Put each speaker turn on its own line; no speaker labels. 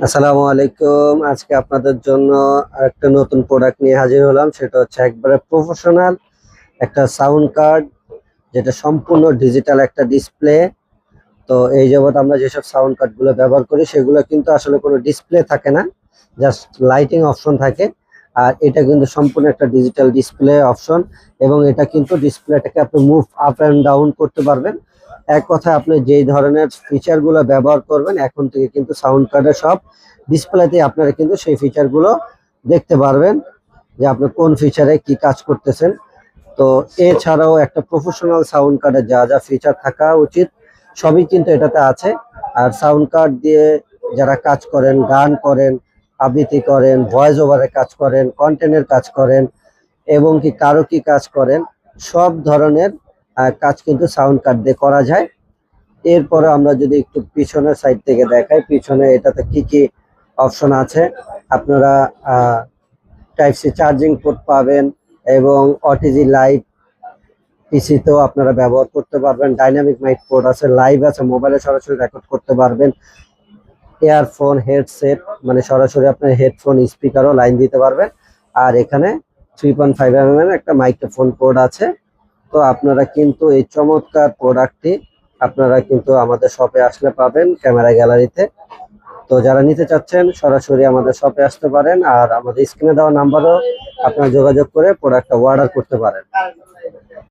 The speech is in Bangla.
আসসালামু আলাইকুম। আজকে আপনাদের জন্য আরেকটা নতুন প্রোডাক্ট নিয়ে হাজির হলাম। সেটা হচ্ছে একবারে প্রফেশনাল একটা সাউন্ড কার্ড, যেটা সম্পূর্ণ ডিজিটাল একটা ডিসপ্লে। তো এই যাবৎ আমরা যেসব সাউন্ড কার্ডগুলো ব্যবহার করি সেগুলো কিন্তু আসলে কোনো ডিসপ্লে থাকে না, জাস্ট লাইটিং অপশন থাকে। আর এটা কিন্তু সম্পূর্ণ একটা ডিজিটাল ডিসপ্লে অপশন, এবং এটা কিন্তু ডিসপ্লেটাকে আপনি মুভ আপ অ্যান্ড ডাউন করতে পারবেন। এক কথায় আপনি যেই ধরনের ফিচারগুলো ব্যবহার করবেন এখন থেকে কিন্তু সাউন্ড কার্ডের সব ডিসপ্লেতে আপনারা কিন্তু সেই ফিচারগুলো দেখতে পারবেন, যে আপনি কোন ফিচারে কি কাজ করতেছেন। তো এছাড়াও একটা প্রফেশনাল সাউন্ড কার্ডে যা যা ফিচার থাকা উচিত সবই কিন্তু এটাতে আছে। আর সাউন্ড কার্ড দিয়ে যারা কাজ করেন, গান করেন, আবৃত্তি করেন, ভয়েস ওভারের কাজ করেন, কন্টেন্টের কাজ করেন, এবং কি কারো কি কাজ করেন, সব ধরনের কাজ কিন্তু সাউন্ড কার্ড দিয়ে করা যায়। এরপরে আমরা যদি একটু পিছনের সাইড থেকে দেখাই, পিছনে এটাতে কি কি অপশন আছে, আপনারা টাইপ সি চার্জিং পোর্ট পাবেন, এবং ওটিজি লাইভ পিসিতেও আপনারা ব্যবহার করতে পারবেন। ডাইনামিক মাইক পোর্ট আছে, লাইভ আছে, মোবাইলে সরাসরি রেকর্ড করতে পারবেন। ইয়ারফোন, হেডসেট, মানে সরাসরি আপনার হেডফোন স্পিকারও লাইন দিতে পারবেন। আর এখানে 3.5 mm একটা মাইক্রোফোন পোর্ট আছে। তো আপনারা কিন্তু এই চমৎকার প্রোডাক্টটি আপনারা কিন্তু আমাদের শপে আসলে পাবেন, ক্যামেরা গ্যালারিতে। তো যারা নিতে চাচ্ছেন সরাসরি আমাদের শপে আসতে পারেন, আর আমাদের স্ক্রিনে দেওয়া নাম্বারও আপনারা যোগাযোগ করে প্রোডাক্টটা অর্ডার করতে পারেন।